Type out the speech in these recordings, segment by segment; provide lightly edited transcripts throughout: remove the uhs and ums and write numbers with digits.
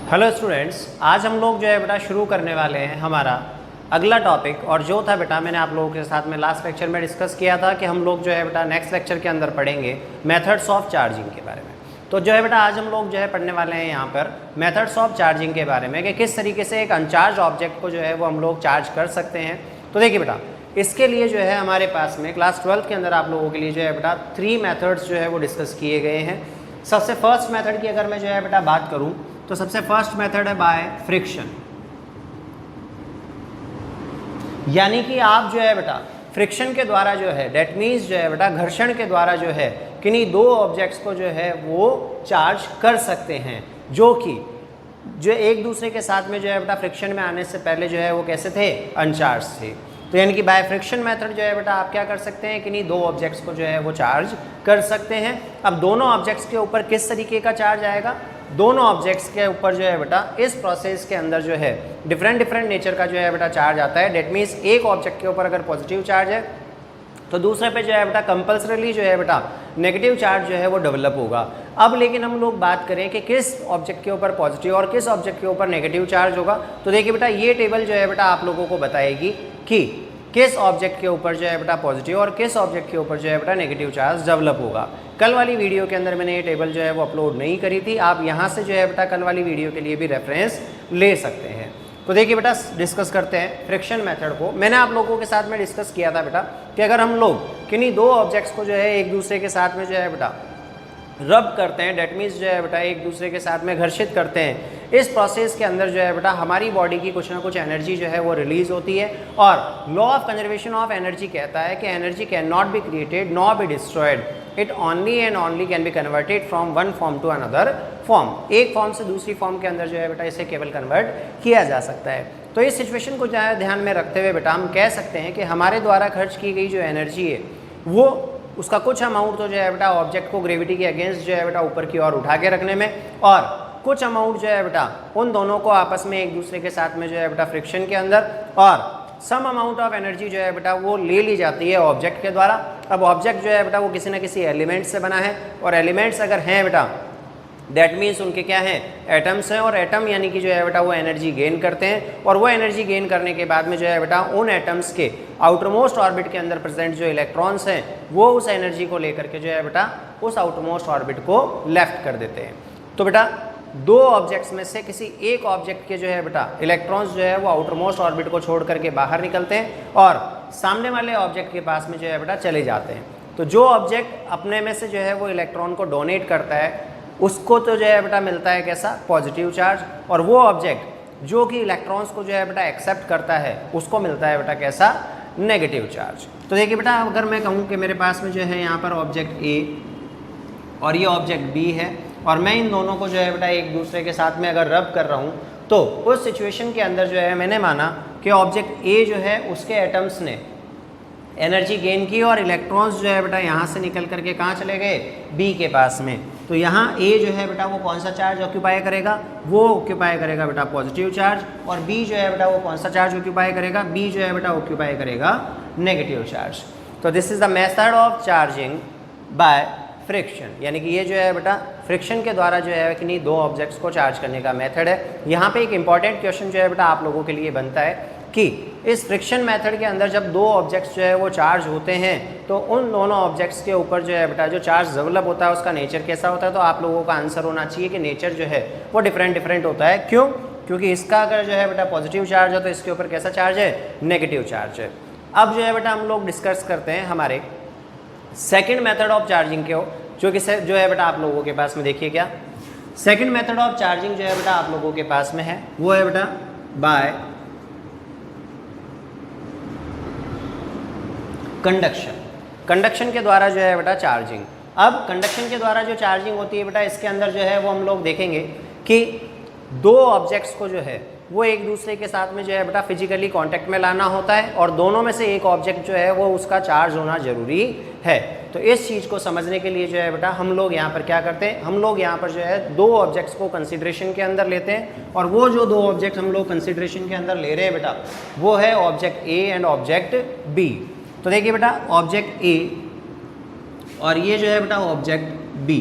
Hello students, आज हम लोग जो है बेटा शुरू करने वाले हैं हमारा अगला टॉपिक। और जो था बेटा मैंने आप लोगों के साथ में लास्ट लेक्चर में डिस्कस किया था कि हम लोग जो है बेटा नेक्स्ट लेक्चर के अंदर पढ़ेंगे मेथड्स ऑफ चार्जिंग के बारे में। तो जो है बेटा आज हम लोग जो है पढ़ने वाले हैं यहाँ पर मेथड्स ऑफ चार्जिंग के बारे में कि किस तरीके से एक अनचार्ज ऑब्जेक्ट को जो है वो हम लोग चार्ज कर सकते हैं। तो देखिए बेटा, इसके लिए जो है हमारे पास में क्लास 12th के अंदर आप लोगों के लिए जो है बेटा 3 मेथड्स जो है वो डिस्कस किए गए हैं। सबसे फर्स्ट मेथड की अगर मैं जो है बेटा बात करूं तो सबसे फर्स्ट मेथड है बाय फ्रिक्शन, यानी कि आप जो है बेटा फ्रिक्शन के द्वारा जो है डेट मीन्स जो है बेटा घर्षण के द्वारा जो है किन्हीं दो ऑब्जेक्ट्स को जो है वो चार्ज कर सकते हैं जो कि जो एक दूसरे के साथ में जो है बेटा फ्रिक्शन में आने से पहले जो है वो कैसे थे, अनचार्ज थे। तो यानी कि बाय फ्रिक्शन मेथड जो है बेटा आप क्या कर सकते हैं, किन्हीं दो ऑब्जेक्ट्स को जो है वो चार्ज कर सकते हैं। अब दोनों ऑब्जेक्ट्स के ऊपर किस तरीके का चार्ज आएगा, दोनों ऑब्जेक्ट्स के ऊपर जो है बेटा इस प्रोसेस के अंदर जो है डिफरेंट नेचर का जो है बेटा चार्ज आता है। डेट मीन्स एक ऑब्जेक्ट के ऊपर अगर पॉजिटिव चार्ज है तो दूसरे पे जो है बेटा कंपल्सरीली जो है बेटा नेगेटिव चार्ज जो है वो डेवलप होगा। अब लेकिन हम लोग बात करें कि किस ऑब्जेक्ट के ऊपर पॉजिटिव और किस ऑब्जेक्ट के ऊपर नेगेटिव चार्ज होगा, तो देखिए बेटा ये टेबल जो है बेटा आप लोगों को बताएगी कि किस ऑब्जेक्ट के ऊपर जो है बेटा पॉजिटिव और किस ऑब्जेक्ट के ऊपर जो है बेटा नेगेटिव चार्ज डेवलप होगा। कल वाली वीडियो के अंदर मैंने ये टेबल जो है वो अपलोड नहीं करी थी, आप यहाँ से जो है बेटा कल वाली वीडियो के लिए भी रेफरेंस ले सकते हैं। तो देखिए बेटा डिस्कस करते हैं फ्रिक्शन मेथड को। मैंने आप लोगों के साथ में डिस्कस किया था बेटा कि अगर हम लोग किन्हीं दो ऑब्जेक्ट्स को जो है एक दूसरे के साथ में जो है बेटा रब करते हैं, डेट मीन्स जो है बेटा एक दूसरे के साथ में घर्षित करते हैं, इस प्रोसेस के अंदर जो है बेटा हमारी बॉडी की कुछ ना कुछ एनर्जी जो है वो रिलीज होती है। और law of conservation of energy कहता है कि energy can not be created not be destroyed, it only and only can be converted from one form to another form. एक फॉर्म से दूसरी फॉर्म के अंदर जो है बेटा इसे केवल कन्वर्ट किया जा सकता है। तो इस सिचुएशन को जो है ध्यान में रखते हुए बेटा हम कह सकते हैं कि हमारे द्वारा खर्च की गई जो एनर्जी है वो उसका कुछ अमाउंट तो जो है बेटा ऑब्जेक्ट को ग्रेविटी के अगेंस्ट जो है बेटा ऊपर की ओर उठा के रखने में, और कुछ अमाउंट जो है बेटा उन दोनों को आपस में एक दूसरे के साथ में जो है बेटा फ्रिक्शन के अंदर, और सम अमाउंट ऑफ एनर्जी जो है बेटा वो ले ली जाती है ऑब्जेक्ट के द्वारा। अब ऑब्जेक्ट जो है बेटा वो किसी न किसी एलिमेंट से बना है, और एलिमेंट्स अगर हैं बेटा दैट मीन्स उनके क्या हैं, एटम्स हैं, और एटम यानी कि जो है बेटा वो एनर्जी गेन करते हैं, और वो एनर्जी गेन करने के बाद में जो है बेटा उन एटम्स के आउटरमोस्ट ऑर्बिट के अंदर प्रेजेंट जो इलेक्ट्रॉन्स हैं वो उस एनर्जी को लेकर के जो है बेटा उस आउटरमोस्ट ऑर्बिट को लेफ्ट कर देते हैं। तो बेटा दो ऑब्जेक्ट्स में से किसी एक ऑब्जेक्ट के जो है बेटा इलेक्ट्रॉन्स जो है वो आउटरमोस्ट ऑर्बिट को छोड़ करके बाहर निकलते हैं और सामने वाले ऑब्जेक्ट के पास में जो है बेटा चले जाते हैं। तो जो ऑब्जेक्ट अपने में से जो है वो इलेक्ट्रॉन को डोनेट करता है उसको तो जो है बेटा मिलता है कैसा, पॉजिटिव चार्ज, और वो ऑब्जेक्ट जो कि इलेक्ट्रॉन्स को जो है बेटा एक्सेप्ट करता है उसको मिलता है बेटा कैसा, नेगेटिव चार्ज। तो देखिए बेटा अगर मैं कहूँ कि मेरे पास में जो है यहाँ पर ऑब्जेक्ट ए और ये ऑब्जेक्ट बी है, और मैं इन दोनों को जो है बेटा एक दूसरे के साथ में अगर रब कर रहा हूँ, तो उस सिचुएशन के अंदर जो है मैंने माना कि ऑब्जेक्ट ए जो है उसके एटम्स ने एनर्जी गेन की और इलेक्ट्रॉन्स जो है बेटा यहाँ से निकल करके कहाँ चले गए, बी के पास में। तो यहाँ ए जो है बेटा वो कौन सा चार्ज ऑक्यूपाई करेगा, वो ऑक्यूपाई करेगा बेटा पॉजिटिव चार्ज, और बी जो है बेटा वो कौन सा चार्ज ऑक्यूपाई करेगा, बी जो है बेटा ऑक्यूपाई करेगा नेगेटिव चार्ज। तो this is the method of charging by friction, यानी कि ये जो है बेटा फ्रिक्शन के द्वारा जो है कि नहीं दो ऑब्जेक्ट्स को चार्ज करने का मेथड है। यहाँ पे एक इंपॉर्टेंट क्वेश्चन जो है बेटा आप लोगों के लिए बनता है कि इस फ्रिक्शन मेथड के अंदर जब दो ऑब्जेक्ट्स जो है वो चार्ज होते हैं तो उन दोनों ऑब्जेक्ट्स के ऊपर जो है बेटा जो चार्ज डेवलप होता है उसका नेचर कैसा होता है। तो आप लोगों का आंसर होना चाहिए कि नेचर जो है वो डिफरेंट होता है। क्यों? क्योंकि इसका अगर जो है बेटा पॉजिटिव चार्ज है तो इसके ऊपर कैसा चार्ज है, नेगेटिव चार्ज है। अब जो है बेटा हम लोग डिस्कस करते हैं हमारे सेकेंड मेथड ऑफ चार्जिंग के, जो है बेटा आप लोगों के पास में देखिए क्या सेकेंड मेथड ऑफ चार्जिंग जो है बेटा आप लोगों के पास में है, वो है बेटा बाय कंडक्शन। कंडक्शन के द्वारा जो है बेटा चार्जिंग। अब कंडक्शन के द्वारा जो चार्जिंग होती है बेटा इसके अंदर जो है वो हम लोग देखेंगे कि दो ऑब्जेक्ट्स को जो है वो एक दूसरे के साथ में जो है बेटा फिजिकली कांटेक्ट में लाना होता है, और दोनों में से एक ऑब्जेक्ट जो है वो उसका चार्ज होना जरूरी है। तो इस चीज़ को समझने के लिए जो है बेटा हम लोग यहाँ पर क्या करते हैं, हम लोग यहाँ पर जो है दो ऑब्जेक्ट्स को कंसिडरेशन के अंदर लेते हैं, और वो जो दो ऑब्जेक्ट हम लोग कंसिडरेशन के अंदर ले रहे हैं बेटा वो है object A and object B. तो देखिए बेटा ऑब्जेक्ट ए और ये जो है बेटा ऑब्जेक्ट बी।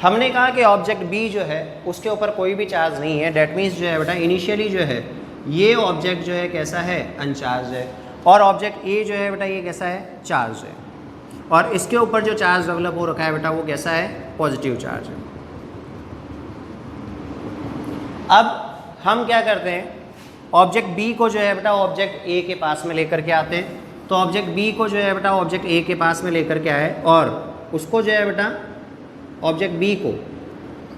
हमने कहा कि ऑब्जेक्ट बी जो है उसके ऊपर कोई भी चार्ज नहीं है, डेट मीन्स जो है बेटा इनिशियली जो है ये ऑब्जेक्ट जो है कैसा है, अनचार्ज है, और ऑब्जेक्ट ए जो है बेटा ये कैसा है, चार्ज है, और इसके ऊपर जो चार्ज डेवलप हो रखा है बेटा वो कैसा है, पॉजिटिव चार्ज है। अब हम क्या करते हैं, ऑब्जेक्ट बी को जो है बेटा ऑब्जेक्ट ए के पास में लेकर के आते हैं। तो ऑब्जेक्ट बी को जो है बेटा ऑब्जेक्ट ए के पास में लेकर के आए और उसको जो है बेटा ऑब्जेक्ट बी को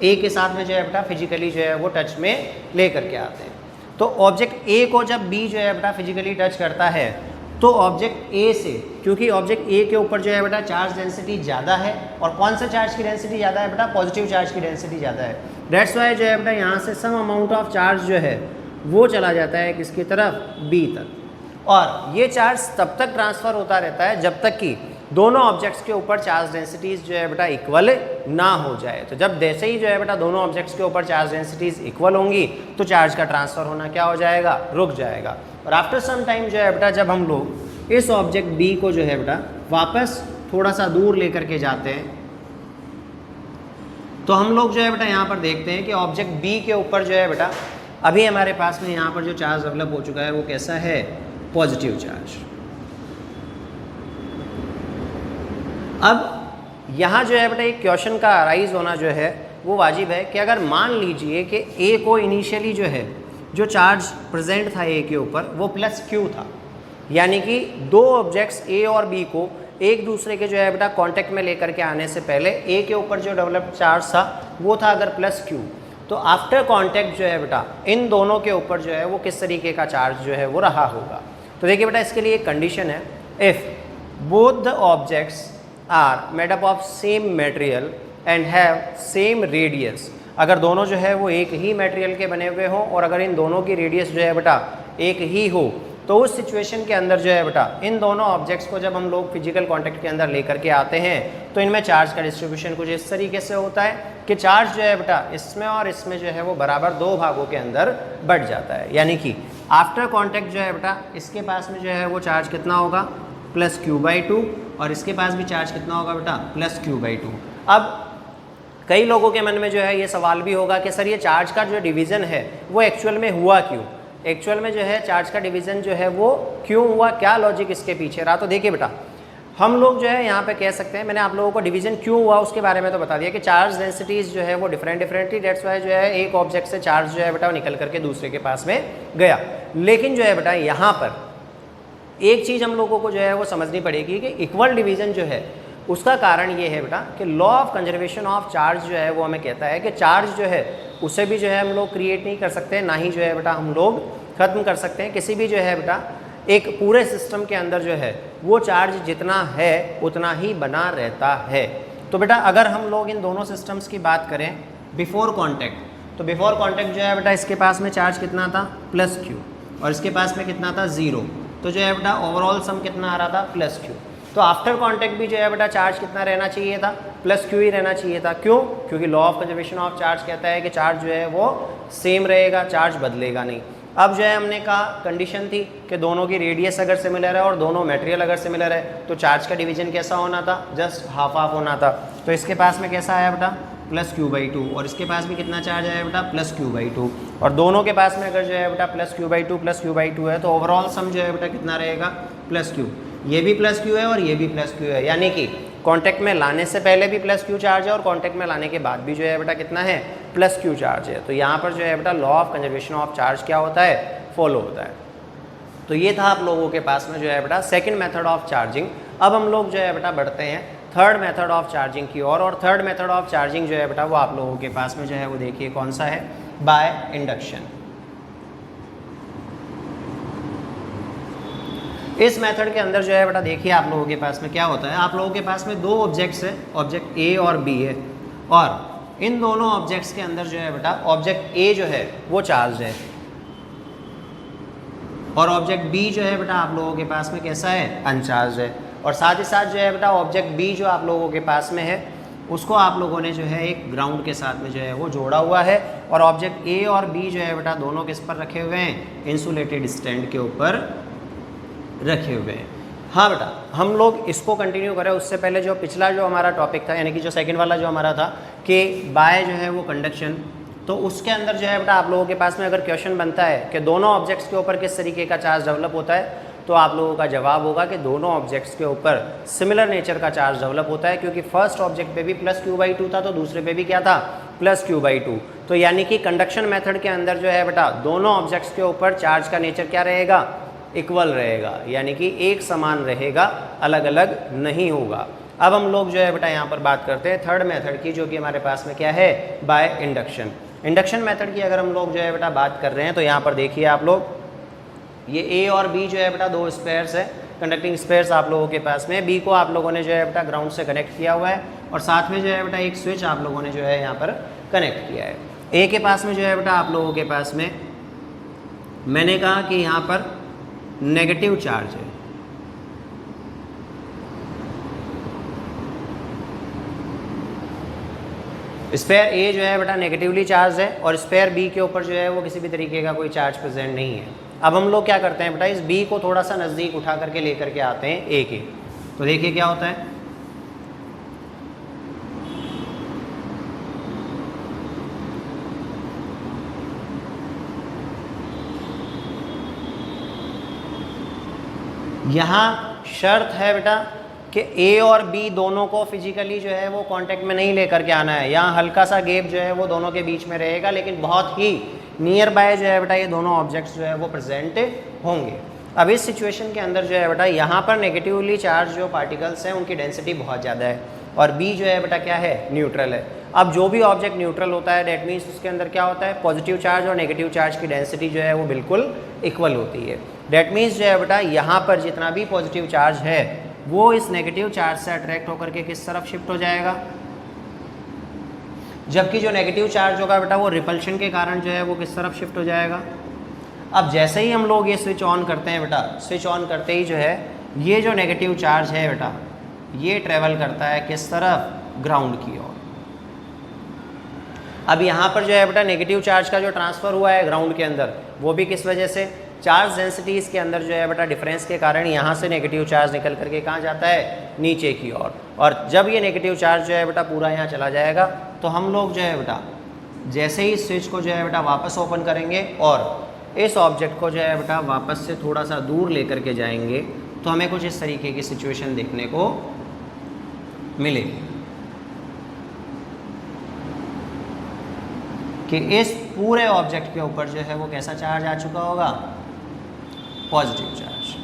ए के साथ में जो है बेटा फिजिकली जो है वो टच में लेकर के आते हैं। तो ऑब्जेक्ट ए को जब बी जो है बेटा फिजिकली टच करता है तो ऑब्जेक्ट ए से, क्योंकि ऑब्जेक्ट ए के ऊपर जो है बेटा चार्ज डेंसिटी ज़्यादा है, और कौन सा चार्ज की डेंसिटी ज़्यादा है बेटा, पॉजिटिव चार्ज की डेंसिटी ज़्यादा है। दैट्स वाई जो है बेटा यहाँ से सम अमाउंट ऑफ चार्ज जो है वो चला जाता है किसकी तरफ, बी तक, और ये चार्ज तब तक ट्रांसफ़र होता रहता है जब तक कि दोनों ऑब्जेक्ट्स के ऊपर चार्ज डेंसिटीज़ जो है बेटा इक्वल ना हो जाए। तो जब जैसे ही जो है बेटा दोनों ऑब्जेक्ट्स के ऊपर चार्ज डेंसिटीज़ इक्वल होंगी तो चार्ज का ट्रांसफ़र होना क्या हो जाएगा, रुक जाएगा। और आफ्टर सम टाइम जो है बेटा जब हम लोग इस ऑब्जेक्ट बी को जो है बेटा वापस थोड़ा सा दूर लेकर के जाते हैं तो हम लोग जो है बेटा यहाँ पर देखते हैं कि ऑब्जेक्ट बी के ऊपर जो है बेटा अभी हमारे पास में यहाँ पर जो चार्ज डेवलप हो चुका है वो कैसा है, पॉजिटिव चार्ज। अब यहाँ जो है बेटा एक क्वेश्चन का अराइज होना जो है वो वाजिब है कि अगर मान लीजिए कि ए को इनिशियली जो है जो चार्ज प्रेजेंट था ए के ऊपर वो प्लस क्यू था, यानी कि दो ऑब्जेक्ट्स ए और बी को एक दूसरे के जो है बेटा कांटेक्ट में लेकर के आने से पहले ए के ऊपर जो डेवलप्ड चार्ज था वो था अगर प्लस क्यू, तो आफ्टर कांटेक्ट जो है बेटा इन दोनों के ऊपर जो है वो किस तरीके का चार्ज जो है वो रहा होगा। तो देखिए बेटा इसके लिए एक कंडीशन है, if both the objects are made up of same material and have same radius, अगर दोनों जो है वो एक ही मटेरियल के बने हुए हों और अगर इन दोनों की रेडियस जो है बेटा एक ही हो, तो उस सिचुएशन के अंदर जो है बेटा इन दोनों ऑब्जेक्ट्स को जब हम लोग फिजिकल कांटेक्ट के अंदर लेकर के आते हैं तो इनमें चार्ज का डिस्ट्रीब्यूशन कुछ इस तरीके से होता है कि चार्ज जो है बेटा इसमें और इसमें जो है वो बराबर दो भागों के अंदर बढ़ जाता है, यानी कि आफ्टर कांटेक्ट जो है बेटा इसके पास में जो है वो चार्ज कितना होगा, प्लस क्यू बाई टू, और इसके पास भी चार्ज कितना होगा बेटा, प्लस क्यू बाई टू। अब कई लोगों के मन में जो है ये सवाल भी होगा कि सर ये चार्ज का जो डिवीज़न है वो एक्चुअल में हुआ क्यों, एक्चुअल में जो है चार्ज का डिवीज़न जो है वो क्यों हुआ, क्या लॉजिक इसके पीछे रहा। तो देखिए बेटा हम लोग जो है यहाँ पे कह सकते हैं, मैंने आप लोगों को डिवीज़न क्यों हुआ उसके बारे में तो बता दिया कि चार्ज डेंसिटीज़ जो है वो डिफरेंट थी, डेट्स वाई जो है एक ऑब्जेक्ट से चार्ज जो है बेटा निकल करके दूसरे के पास में गया। लेकिन जो है बेटा यहाँ पर एक चीज़ हम लोगों को जो है वो समझनी पड़ेगी कि इक्वल डिवीज़न जो है उसका कारण ये है बेटा कि law of conservation of charge जो है वो हमें कहता है कि चार्ज जो है उसे भी जो है हम लोग क्रिएट नहीं कर सकते, ना ही जो है बेटा हम लोग ख़त्म कर सकते हैं। किसी भी जो है बेटा एक पूरे सिस्टम के अंदर जो है वो चार्ज जितना है उतना ही बना रहता है। तो बेटा अगर हम लोग इन दोनों सिस्टम्स की बात करें बिफोर कॉन्टैक्ट, तो बिफोर कॉन्टैक्ट जो है बेटा इसके पास में चार्ज कितना था, प्लस क्यू, और इसके पास में कितना था, ज़ीरो, तो जो है बेटा ओवरऑल सम कितना आ रहा था, प्लस क्यू। तो आफ्टर कांटेक्ट भी जो है बेटा चार्ज कितना रहना चाहिए था, प्लस क्यू ही रहना चाहिए था। क्यों? क्योंकि law of conservation of charge कहता है कि चार्ज जो है वो सेम रहेगा, चार्ज बदलेगा नहीं। अब जो है हमने कहा कंडीशन थी कि दोनों की रेडियस अगर सिमिलर है और दोनों मटेरियल अगर सिमिलर है तो चार्ज का डिवीजन कैसा होना था, जस्ट हाफ हाफ होना था। तो इसके पास में कैसा आया बेटा, प्लस क्यू बाई टू, और इसके पास भी कितना चार्ज आया बेटा, प्लस क्यू बाई टू, और दोनों के पास में अगर जो है बेटा प्लस क्यू बाई टू है तो ओवरऑल सम जो है बेटा कितना रहेगा, प्लस क्यू। ये भी प्लस क्यू है और ये भी प्लस क्यू है, यानी कि कांटेक्ट में लाने से पहले भी प्लस क्यू चार्ज है और कांटेक्ट में लाने के बाद भी जो है बेटा कितना है, प्लस क्यू चार्ज है। तो यहाँ पर जो है बेटा law of conservation of charge क्या होता है, फॉलो होता है। तो ये था आप लोगों के पास में जो है बेटा सेकंड मेथड ऑफ चार्जिंग। अब हम लोग जो है बेटा बढ़ते हैं थर्ड मेथड ऑफ चार्जिंग की ओर, और थर्ड मेथड ऑफ चार्जिंग जो है बेटा वो आप लोगों के पास में जो है वो देखिए कौन सा है, बाय इंडक्शन। इस मेथड के अंदर जो है बेटा देखिए आप लोगों के पास में क्या होता है, आप लोगों के पास में दो ऑब्जेक्ट्स है, ऑब्जेक्ट ए और बी है, और इन दोनों ऑब्जेक्ट्स के अंदर जो है बेटा ऑब्जेक्ट ए जो है वो चार्ज है और ऑब्जेक्ट बी जो है बेटा आप लोगों के पास में कैसा है, अनचार्ज है। और साथ ही साथ जो है बेटा ऑब्जेक्ट बी जो आप लोगों के पास में है उसको आप लोगों ने जो है एक ग्राउंड के साथ में जो है वो जोड़ा हुआ है, और ऑब्जेक्ट ए और बी जो है बेटा दोनों किस पर रखे हुए हैं, इंसुलेटेड स्टैंड के ऊपर रखे हुए हैं। हाँ बेटा, हम लोग इसको कंटिन्यू करें उससे पहले जो पिछला जो हमारा टॉपिक था, यानी कि जो सेकंड वाला जो हमारा था कि बाय जो है वो कंडक्शन, तो उसके अंदर जो है बेटा आप लोगों के पास में अगर क्वेश्चन बनता है कि दोनों ऑब्जेक्ट्स के ऊपर किस तरीके का चार्ज डेवलप होता है, तो आप लोगों का जवाब होगा कि दोनों ऑब्जेक्ट्स के ऊपर सिमिलर नेचर का चार्ज डेवलप होता है, क्योंकि फर्स्ट ऑब्जेक्ट पे भी +q/2 था तो दूसरे पे भी क्या था, +q/2। तो यानी कि कंडक्शन मेथड के अंदर जो है बेटा दोनों ऑब्जेक्ट्स के ऊपर चार्ज का नेचर क्या रहेगा, इक्वल रहेगा, यानी कि एक समान रहेगा, अलग अलग नहीं होगा। अब हम लोग जो है बेटा यहाँ पर बात करते हैं थर्ड मेथड की, जो कि हमारे पास में क्या है, बाय इंडक्शन। इंडक्शन मेथड की अगर हम लोग जो है बेटा बात कर रहे हैं तो यहाँ पर देखिए आप लोग, ये ए और बी जो है बेटा दो स्पेयर्स है, कंडक्टिंग स्पेयर्स आप लोगों के पास में। बी को आप लोगों ने जो है बेटा ग्राउंड से कनेक्ट किया हुआ है और साथ में जो है बेटा एक स्विच आप लोगों ने जो है यहाँ पर कनेक्ट किया है। ए के पास में जो है बेटा आप लोगों के पास में मैंने कहा कि यहाँ पर नेगेटिव चार्ज है, स्पेयर ए जो है बेटा नेगेटिवली चार्ज है और स्पेयर बी के ऊपर जो है वो किसी भी तरीके का कोई चार्ज प्रेजेंट नहीं है। अब हम लोग क्या करते हैं बेटा, इस बी को थोड़ा सा नज़दीक उठा करके लेकर के आते हैं ए के, तो देखिए क्या होता है, यहाँ शर्त है बेटा कि ए और बी दोनों को फिजिकली जो है वो कांटेक्ट में नहीं लेकर के आना है। यहाँ हल्का सा गैप जो है वो दोनों के बीच में रहेगा, लेकिन बहुत ही नियर बाय जो है बेटा ये दोनों ऑब्जेक्ट्स जो है वो प्रेजेंट होंगे। अब इस सिचुएशन के अंदर जो है बेटा यहाँ पर नेगेटिवली चार्ज जो पार्टिकल्स हैं उनकी डेंसिटी बहुत ज़्यादा है और बी जो है बेटा क्या है, न्यूट्रल है। अब जो भी ऑब्जेक्ट न्यूट्रल होता है डेट मीन्स उसके अंदर क्या होता है, पॉजिटिव चार्ज और नेगेटिव चार्ज की डेंसिटी जो है वो बिल्कुल इक्वल होती है। डेट मीन्स जो है बेटा यहाँ पर जितना भी पॉजिटिव चार्ज है वो इस नेगेटिव चार्ज से अट्रैक्ट होकर के किस तरफ शिफ्ट हो जाएगा, जबकि जो नेगेटिव चार्ज होगा बेटा वो रिपल्शन के कारण जो है वो किस तरफ शिफ्ट हो जाएगा। अब जैसे ही हम लोग ये स्विच ऑन करते हैं बेटा, स्विच ऑन करते ही जो है ये जो नेगेटिव चार्ज है बेटा ये ट्रेवल करता है किस तरफ, ग्राउंड की ओर। अब यहाँ पर जो है बेटा नेगेटिव चार्ज का जो ट्रांसफ़र हुआ है ग्राउंड के अंदर वो भी किस वजह से, चार्ज डेंसिटीज़ के अंदर जो है बेटा डिफरेंस के कारण यहाँ से नेगेटिव चार्ज निकल करके कहाँ जाता है, नीचे की ओर। और जब ये नेगेटिव चार्ज जो है बेटा पूरा यहाँ चला जाएगा तो हम लोग जो है बेटा जैसे ही स्विच को जो है बेटा वापस ओपन करेंगे और इस ऑब्जेक्ट को जो है बेटा वापस से थोड़ा सा दूर लेकर के जाएंगे तो हमें कुछ इस तरीके की सिचुएशन देखने को मिलेगी कि इस पूरे ऑब्जेक्ट के ऊपर जो है वो कैसा चार्ज आ चुका होगा, पॉजिटिव चार्ज।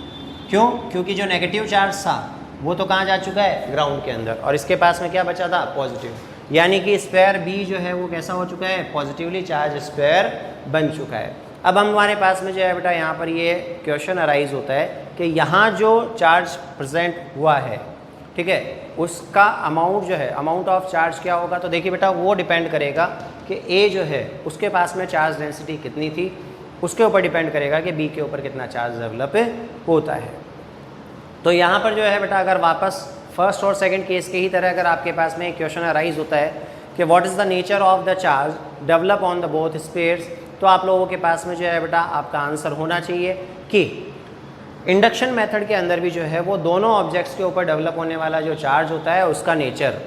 क्यों, क्योंकि जो नेगेटिव चार्ज था वो तो कहाँ जा चुका है, ग्राउंड के अंदर, और इसके पास में क्या बचा था, पॉजिटिव। यानी कि स्पेयर बी जो है वो कैसा हो चुका है, पॉजिटिवली चार्ज स्पेयर बन चुका है। अब हमारे पास में जो है बेटा यहाँ पर ये क्वेश्चन अराइज होता है कि यहाँ जो चार्ज प्रेजेंट हुआ है, ठीक है, उसका अमाउंट जो है, अमाउंट ऑफ चार्ज क्या होगा, तो देखिए बेटा वो डिपेंड करेगा कि ए जो है उसके पास में चार्ज डेंसिटी कितनी थी, उसके ऊपर डिपेंड करेगा कि बी के ऊपर कितना चार्ज डेवलप होता है। तो यहाँ पर जो है बेटा अगर वापस फर्स्ट और सेकंड केस के ही तरह अगर आपके पास में एक क्वेश्चन अराइज होता है कि what is the nature of the charge develop on the both spheres, तो आप लोगों के पास में जो है बेटा आपका आंसर होना चाहिए कि इंडक्शन मेथड के अंदर भी जो है वो दोनों ऑब्जेक्ट्स के ऊपर डेवलप होने वाला जो चार्ज होता है उसका नेचर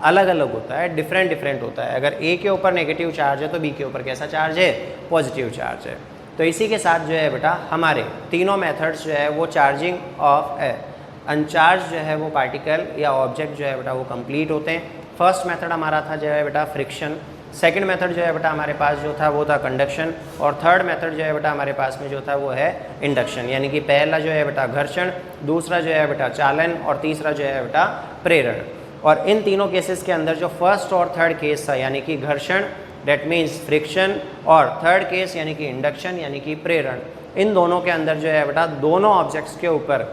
अलग अलग होता है, डिफरेंट डिफरेंट होता है। अगर ए के ऊपर नेगेटिव चार्ज है तो बी के ऊपर कैसा चार्ज है, पॉजिटिव चार्ज है। तो इसी के साथ जो है बेटा हमारे तीनों मेथड्स जो है वो चार्जिंग ऑफ अनचार्ज जो है वो पार्टिकल या ऑब्जेक्ट जो है बेटा वो कंप्लीट होते हैं। फर्स्ट मेथड हमारा था जो है बेटा फ्रिक्शन, सेकंड मेथड जो है बेटा हमारे पास जो था वो था कंडक्शन, और थर्ड मेथड जो है बेटा हमारे पास में जो था वो है इंडक्शन। यानी कि पहला जो है बेटा घर्षण, दूसरा जो है बेटा चालन और तीसरा जो है बेटा प्रेरण। और इन तीनों केसेस के अंदर जो फर्स्ट और थर्ड केस था यानी कि घर्षण डेट मीन्स फ्रिक्शन और थर्ड केस यानी कि इंडक्शन यानी कि प्रेरण, इन दोनों के अंदर जो है बेटा दोनों ऑब्जेक्ट्स के ऊपर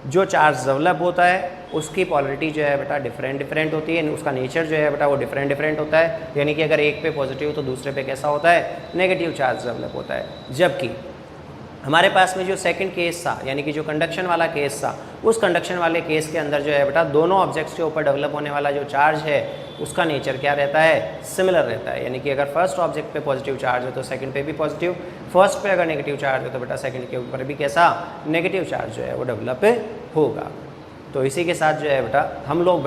जो चार्ज डेवलप होता है उसकी पॉलरिटी जो है बेटा डिफरेंट डिफरेंट होती है, उसका नेचर जो है बेटा वो डिफरेंट डिफरेंट होता है। यानी कि अगर एक पे पॉजिटिव तो दूसरे पे कैसा होता है, नेगेटिव चार्ज डेवलप होता है। जबकि हमारे पास में जो सेकंड केस था, यानी कि जो कंडक्शन वाला केस था, उस कंडक्शन वाले केस के अंदर जो है बेटा दोनों ऑब्जेक्ट्स के ऊपर डेवलप होने वाला जो चार्ज है उसका नेचर क्या रहता है, सिमिलर रहता है। यानी कि अगर फर्स्ट ऑब्जेक्ट पे पॉजिटिव चार्ज है तो सेकंड पे भी पॉजिटिव, फर्स्ट पे अगर नेगेटिव चार्ज है तो बेटा सेकंड के ऊपर भी कैसा, नेगेटिव चार्ज जो है वो डेवलप होगा। तो इसी के साथ जो है बेटा हम लोग